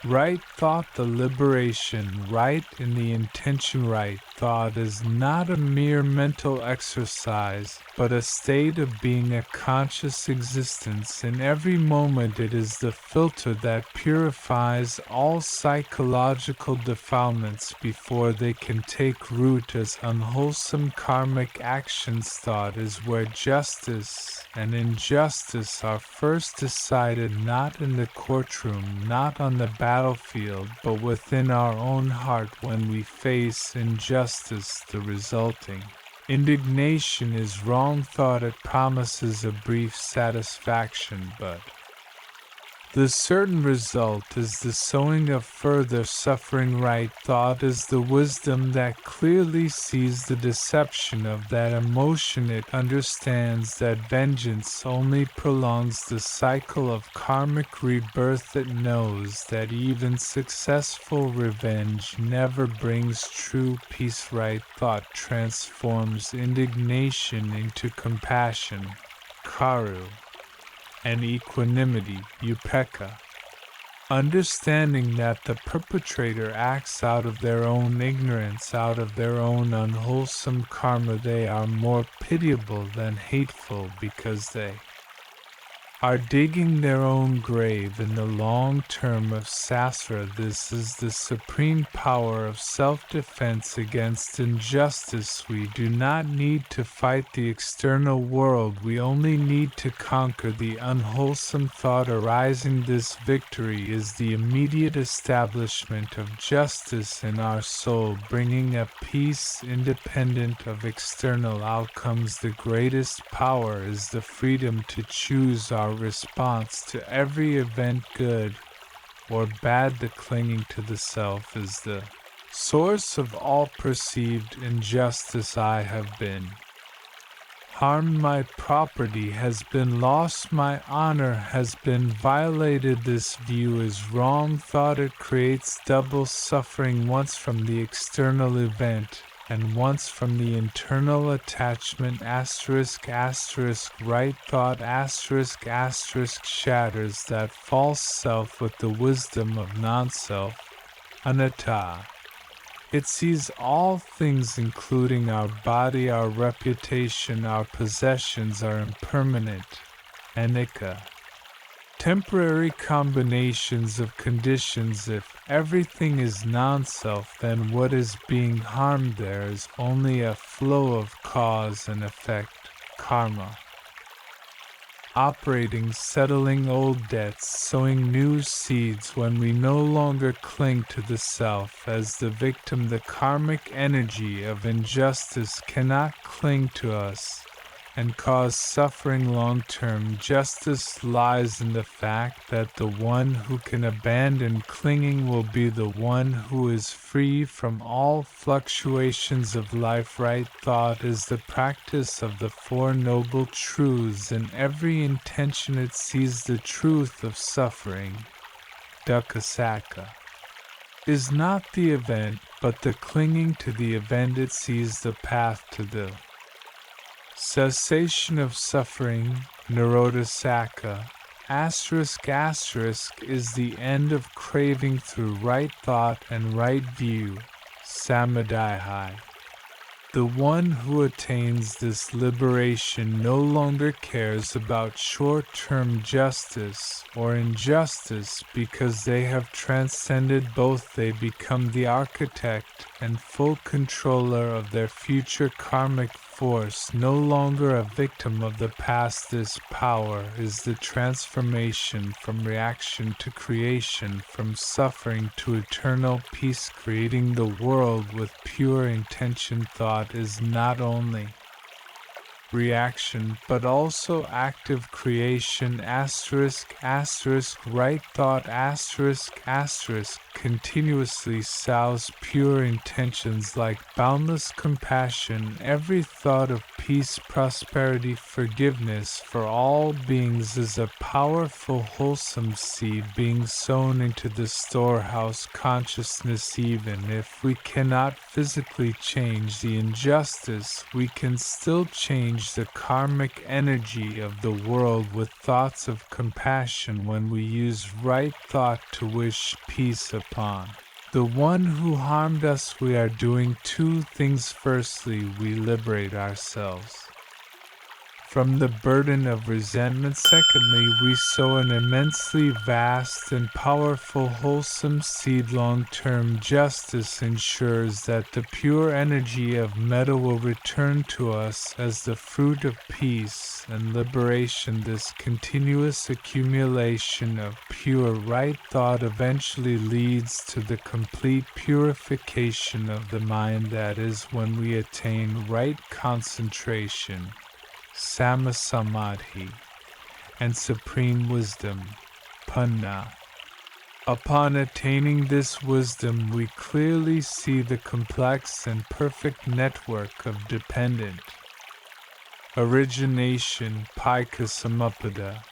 Right thought, the liberation, right in the intention. Right thought is not a mere mental exercise, but a state of being, a conscious existence. In every moment it is the filter that purifies all psychological defilements before they can take root as unwholesome karmic actions. Thought is where justice and injustice are first decided, not in the courtroom, not on the battlefield, but within our own heart. When we face injustice, the resulting indignation is wrong thought. It promises a brief satisfaction, but the certain result is the sowing of further suffering. Right thought is the wisdom that clearly sees the deception of that emotion. It understands that vengeance only prolongs the cycle of karmic rebirth. It knows that even successful revenge never brings true peace. Right thought transforms indignation into compassion, karu, and equanimity, upekkha. Understanding that the perpetrator acts out of their own ignorance, out of their own unwholesome karma, they are more pitiable than hateful, because they are digging their own grave in the long term of sasra. This is the supreme power of self-defense against injustice. We do not need to fight the external world, we only need to conquer the unwholesome thought arising. This victory is the immediate establishment of justice in our soul, bringing a peace independent of external outcomes. The greatest power is the freedom to choose our response to every event, good or bad. The clinging to the self is the source of all perceived injustice. I have been harmed, my property has been lost, my honor has been violated. This view is wrong thought. It creates double suffering, once from the external event and once from the internal attachment. Right thought shatters that false self with the wisdom of non-self, anatta. It sees all things, including our body, our reputation, our possessions, are impermanent, anicca, temporary combinations of conditions. If everything is non-self, then what is being harmed there is only a flow of cause and effect, karma. Operating, settling old debts, sowing new seeds. When we no longer cling to the self as the victim, the karmic energy of injustice cannot cling to us and cause suffering long-term. Justice lies in the fact that the one who can abandon clinging will be the one who is free from all fluctuations of life. Right thought is the practice of the Four Noble Truths. In every intention it sees the truth of suffering. Dukkha is not the event, but the clinging to the event. It sees the path to the cessation of suffering. Nirodha is the end of craving through right thought and right view. Samadhi. The one who attains this liberation no longer cares about short-term justice or injustice, because they have transcended both. They become the architect and full controller of their future karmic force, no longer a victim of the past. This power is the transformation from reaction to creation, from suffering to eternal peace. Creating the world with pure intention. Thought is not only reaction, but also active creation. Right thought continuously sows pure intentions like boundless compassion. Every thought of peace, prosperity, forgiveness for all beings is a powerful wholesome seed being sown into the storehouse consciousness. Even if we cannot physically change the injustice, we can still change change the karmic energy of the world with thoughts of compassion when we use right thought to wish peace upon the one who harmed us. We are doing two things. Firstly, we liberate ourselves from the burden of resentment. Secondly, we sow an immensely vast and powerful wholesome seed. Long-term justice ensures that the pure energy of metta will return to us as the fruit of peace and liberation. This continuous accumulation of pure right thought eventually leads to the complete purification of the mind. That is when we attain right concentration, Sammā Samadhi, and supreme wisdom, Panna. Upon attaining this wisdom, we clearly see the complex and perfect network of dependent origination, Pika Samuppada.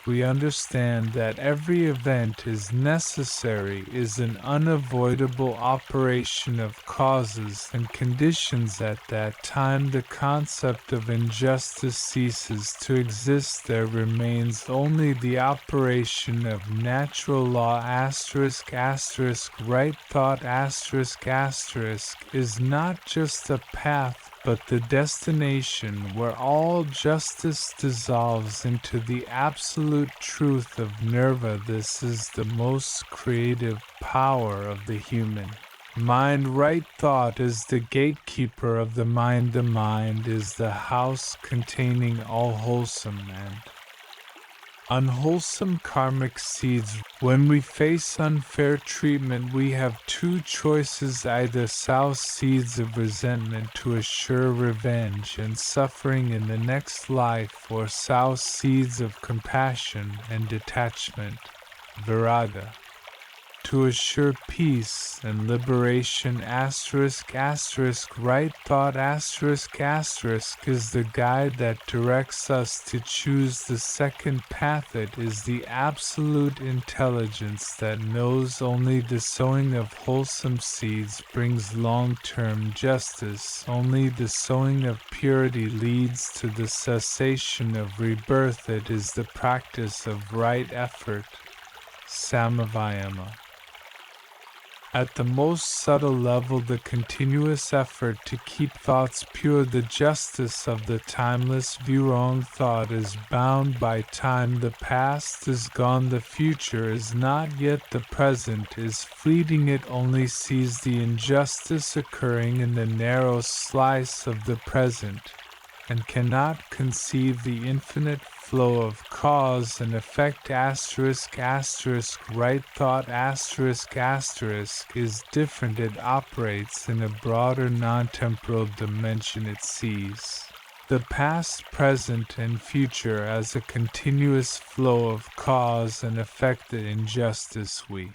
We understand that every event is necessary, is an unavoidable operation of causes and conditions. At that time, the concept of injustice ceases to exist. There remains only the operation of natural law. Right thought is not just a path, but the destination where all justice dissolves into the absolute truth of nirvana. This is the most creative power of the human mind. Right thought is the gatekeeper of the mind. The mind is the house containing all wholesome and unwholesome karmic seeds. When we face unfair treatment, we have two choices: either sow seeds of resentment to assure revenge and suffering in the next life, or sow seeds of compassion and detachment, Virāga, to assure peace and liberation. Right thought is the guide that directs us to choose the second path. It is the absolute intelligence that knows only the sowing of wholesome seeds brings long-term justice. Only the sowing of purity leads to the cessation of rebirth. It is the practice of right effort, Samavayama. At the most subtle level, the continuous effort to keep thoughts pure, the justice of the timeless view. Wrong thought is bound by time. The past is gone, the future is not yet, the present is fleeting. It only sees the injustice occurring in the narrow slice of the present, and cannot conceive the infinite flow of cause and effect. Right thought is different. It operates in a broader non-temporal dimension. It sees the past, present, and future as a continuous flow of cause and effect. The injustice we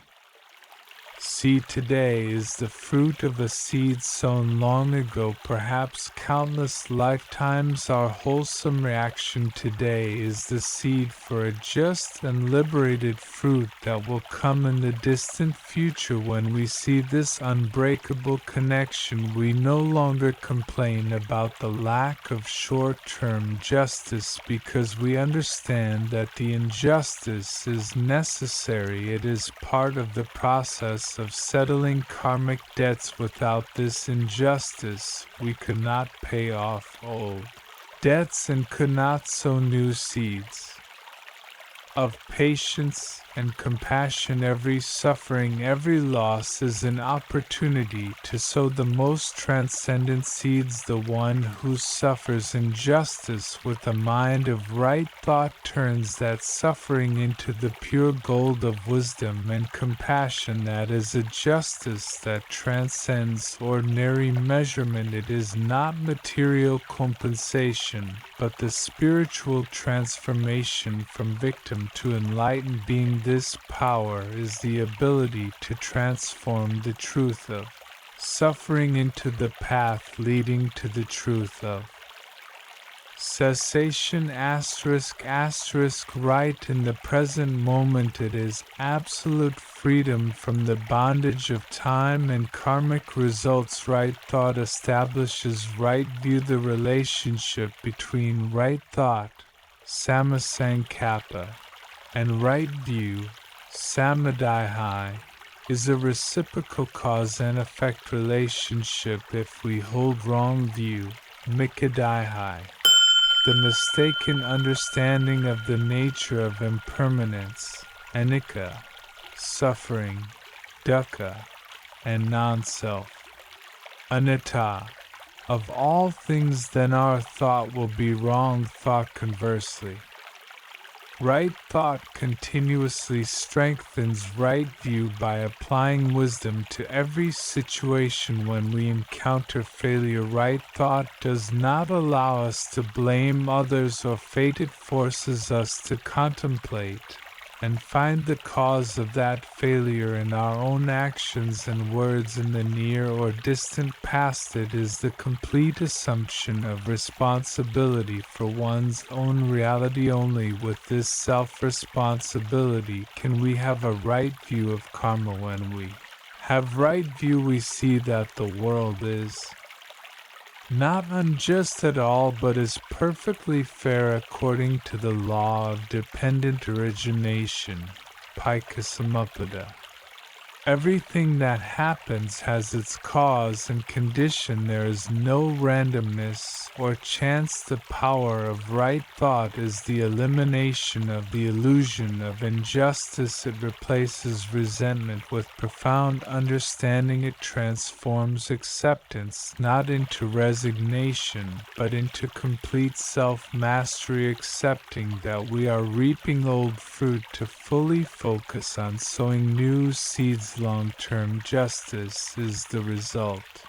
see today is the fruit of a seed sown long ago, perhaps countless lifetimes. Our wholesome reaction today is the seed for a just and liberated fruit that will come in the distant future. When we see this unbreakable connection, we no longer complain about the lack of short-term justice, because we understand that the injustice is necessary. It is part of the process of settling karmic debts. Without this injustice, we could not pay off old debts and could not sow new seeds of patience and compassion. Every suffering, every loss is an opportunity to sow the most transcendent seeds. The one who suffers injustice with a mind of right thought turns that suffering into the pure gold of wisdom and compassion. That is a justice that transcends ordinary measurement. It is not material compensation, but the spiritual transformation from victim to enlightened being. This power is the ability to transform the truth of suffering into the path leading to the truth of Cessation right in the present moment. It is absolute freedom from the bondage of time and karmic results. Right thought establishes right view. The relationship between right thought, Sammā Saṅkappa, and right view, Samadhi, is a reciprocal cause and effect relationship. If we hold wrong view, Mikkadihi, the mistaken understanding of the nature of impermanence, anicca, suffering, dukkha, and non-self, anatta, of all things, then our thought will be wrong thought. Conversely, right thought continuously strengthens right view by applying wisdom to every situation. When we encounter failure, right thought does not allow us to blame others or fate. It forces us to contemplate and find the cause of that failure in our own actions and words in the near or distant past. It is the complete assumption of responsibility for one's own reality. Only with this self-responsibility can we have a right view of karma. When we have right view, we see that the world is not unjust at all, but is perfectly fair according to the law of dependent origination, Pākāsamuppada. Everything that happens has its cause and condition. There is no randomness or chance. The power of right thought is the elimination of the illusion of injustice. It replaces resentment with profound understanding. It transforms acceptance not into resignation, but into complete self-mastery, accepting that we are reaping old fruit to fully focus on sowing new seeds. Long-term justice is the result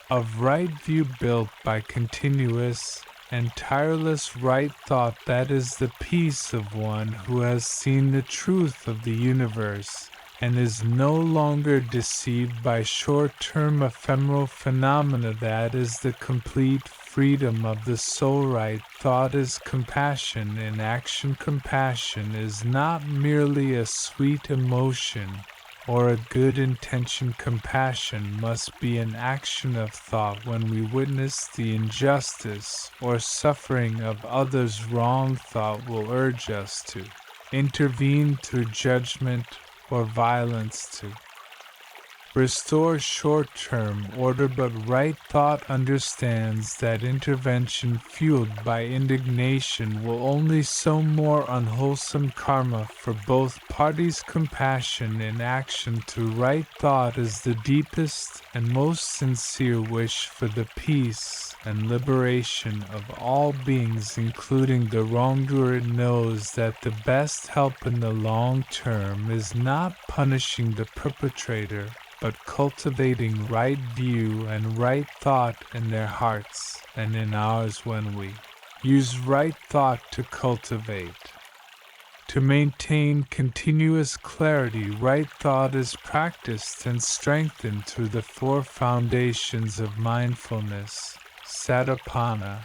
of right view built by continuous and tireless right thought. That is the peace of one who has seen the truth of the universe and is no longer deceived by short-term ephemeral phenomena. That is the complete freedom of the soul. Right thought is compassion in action. Compassion is not merely a sweet emotion or a good intention. Compassion must be an action of thought. When we witness the injustice or suffering of others, wrong thought will urge us to intervene through judgment or violence to restore short-term order, but right thought understands that intervention fueled by indignation will only sow more unwholesome karma for both parties. Compassion in action through right thought is the deepest and most sincere wish for the peace and liberation of all beings, including the wrongdoer. It knows that the best help in the long term is not punishing the perpetrator, but cultivating right view and right thought in their hearts and in ours. When we use right thought to cultivate, to maintain continuous clarity, right thought is practiced and strengthened through the four foundations of mindfulness, Satipana.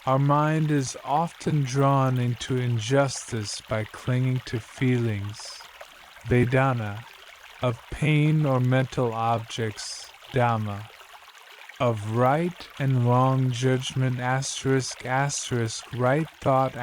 Our mind is often drawn into injustice by clinging to feelings, Vedana, of pain or mental objects, Dhamma, of right and wrong judgment, ***, right thought, ***,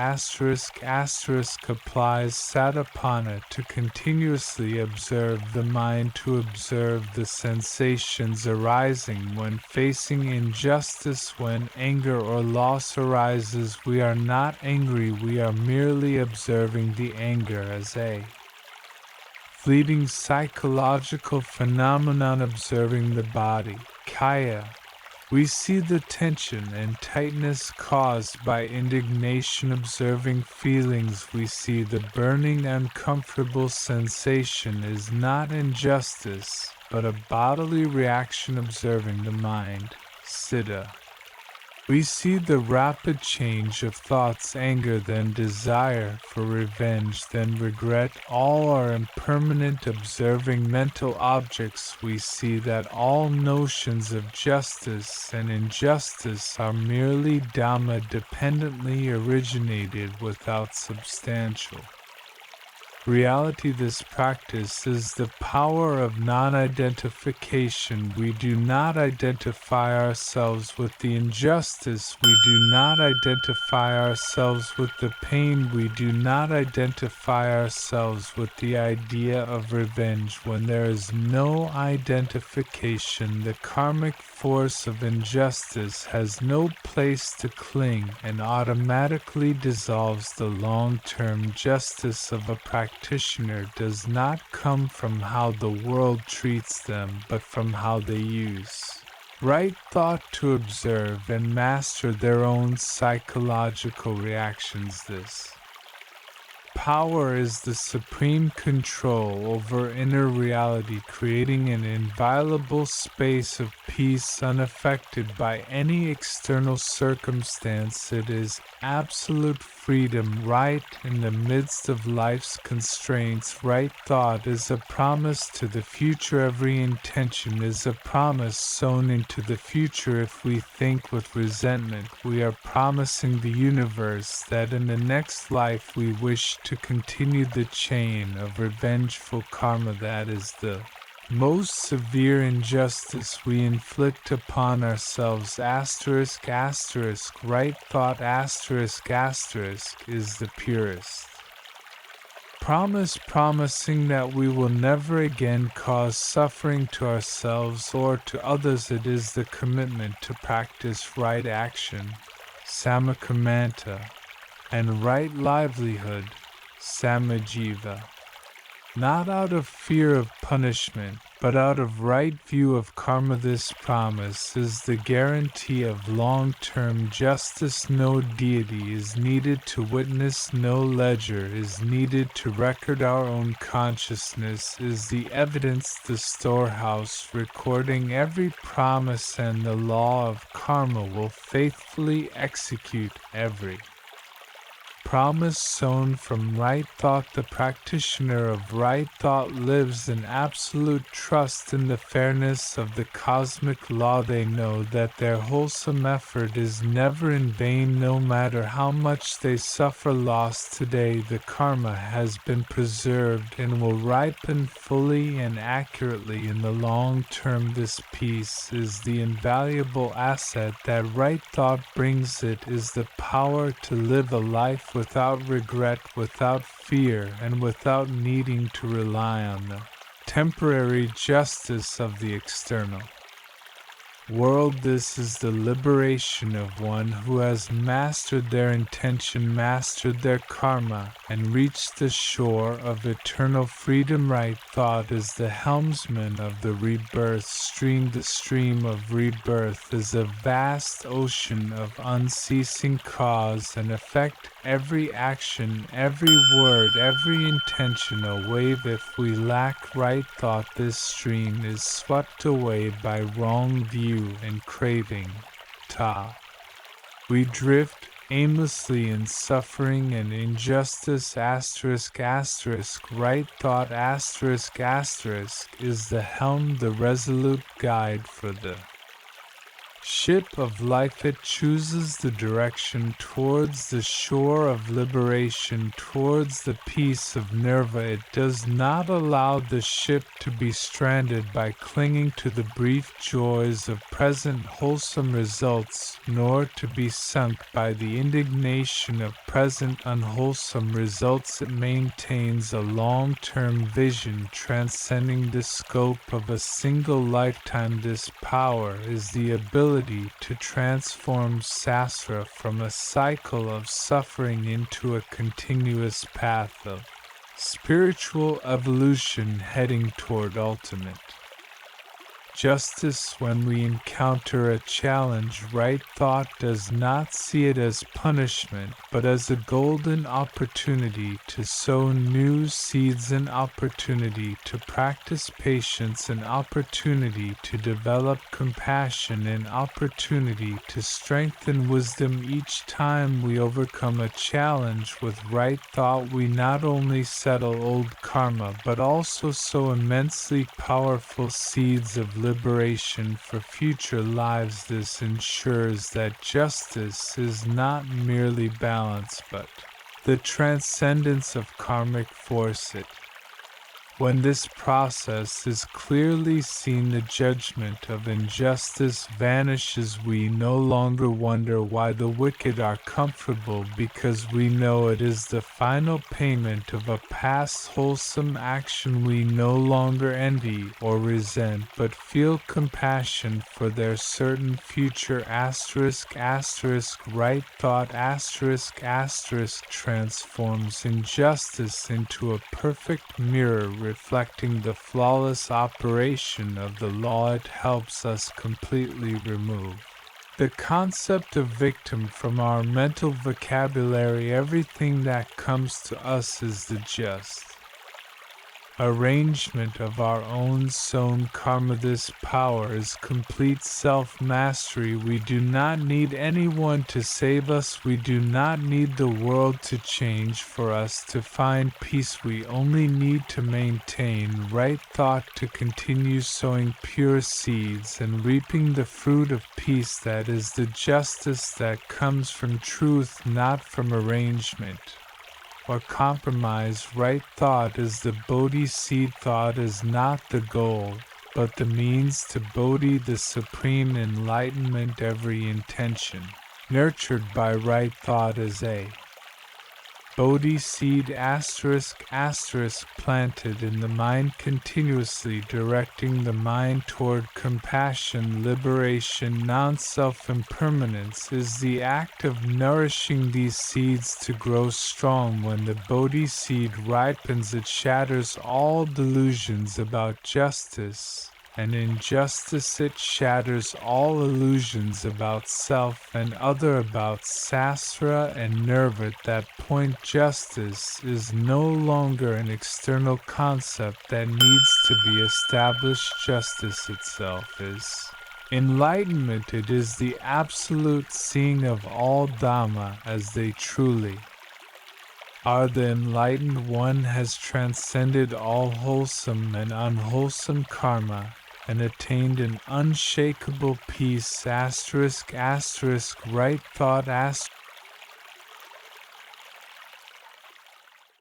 applies Satipana to continuously observe the mind, to observe the sensations arising when facing injustice. When anger or loss arises, we are not angry, we are merely observing the anger as a fleeting psychological phenomenon. Observing the body, Kaya, we see the tension and tightness caused by indignation. Observing feelings, we see the burning uncomfortable sensation is not injustice, but a bodily reaction. Observing the mind, Siddha, We see the rapid change of thoughts, anger, then desire for revenge, then regret. All are impermanent. Observing mental objects, we see that all notions of justice and injustice are merely Dhamma dependently originated without substantial reality. This practice is the power of non-identification. We do not identify ourselves with the injustice. We do not identify ourselves with the pain. We do not identify ourselves with the idea of revenge. When there is no identification, the karmic force of injustice has no place to cling and automatically dissolves. The long-term justice of a practitioner does not come from how the world treats them, but from how they use right thought to observe and master their own psychological reactions. This power is the supreme control over inner reality, creating an inviolable space of peace unaffected by any external circumstance. It is absolute freedom, right in the midst of life's constraints. Right thought is a promise to the future. Every intention is a promise sown into the future. If we think with resentment, we are promising the universe that in the next life we wish to continue the chain of revengeful karma. That is the most severe injustice we inflict upon ourselves. Asterisk, asterisk, right thought, asterisk, asterisk, is the purest promise, promising that we will never again cause suffering to ourselves or to others. It is the commitment to practice right action, Sammā and right livelihood, Sammā, not out of fear of punishment, but out of right view of karma. This promise is the guarantee of long-term justice. No deity is needed to witness, no ledger is needed to record. Our own consciousness is the evidence, the storehouse recording every promise, and the law of karma will faithfully execute every promise sown from right thought. The practitioner of right thought lives in absolute trust in the fairness of the cosmic law. They know that their wholesome effort is never in vain. No matter how much they suffer loss today, the karma has been preserved and will ripen fully and accurately in the long term. This peace is the invaluable asset that right thought brings. It is the power to live a life without regret, without fear, and without needing to rely on the temporary justice of the external world. This is the liberation of one who has mastered their intention, mastered their karma, and reached the shore of eternal freedom. Right thought is the helmsman of the rebirth stream. The stream of rebirth is a vast ocean of unceasing cause and effect. Every action, every word, every intention a wave. If we lack right thought, this stream is swept away by wrong view and craving. We drift aimlessly in suffering and injustice. Asterisk, asterisk, right thought, asterisk, asterisk, is the helm, the resolute guide for the ship of life. It chooses the direction towards the shore of liberation, towards the peace of nirvana. It does not allow the ship to be stranded by clinging to the brief joys of present wholesome results, nor to be sunk by the indignation of present unwholesome results. It maintains a long-term vision transcending the scope of a single lifetime. This power is the ability to transform sasra from a cycle of suffering into a continuous path of spiritual evolution heading toward ultimate justice. When we encounter a challenge, right thought does not see it as punishment, but as a golden opportunity to sow new seeds, an opportunity to practice patience, an opportunity to develop compassion, an opportunity to strengthen wisdom. Each time we overcome a challenge with right thought, we not only settle old karma but also sow immensely powerful seeds of liberation for future lives. This ensures that justice is not merely balance but the transcendence of karmic force. When this process is clearly seen, the judgment of injustice vanishes. We no longer wonder why the wicked are comfortable, because we know it is the final payment of a past wholesome action. We no longer envy or resent, but feel compassion for their certain future. Right thought transforms injustice into a perfect mirror reflecting the flawless operation of the law. It helps us completely remove the concept of victim from our mental vocabulary. Everything that comes to us is the just arrangement of our own sown karma. This power is complete self-mastery. We do not need anyone to save us. We do not need the world to change for us to find peace. We only need to maintain right thought, to continue sowing pure seeds and reaping the fruit of peace. That is the justice that comes from truth, not from arrangement or compromise. Right thought is the Bodhi seed. Thought is not the goal, but the means to Bodhi, the supreme enlightenment. Every intention nurtured by right thought is a Bodhi seed planted in the mind, continuously directing the mind toward compassion, liberation. Non-self impermanence is the act of nourishing these seeds to grow strong. When the Bodhi seed ripens, it shatters all delusions about justice and injustice. It shatters all illusions about self and other, about Sastra and Nirva. At that point, justice is no longer an external concept that needs to be established. Justice itself is enlightenment. It is the absolute seeing of all Dhamma as they truly are. The enlightened one has transcended all wholesome and unwholesome karma and attained an unshakable peace. Right thought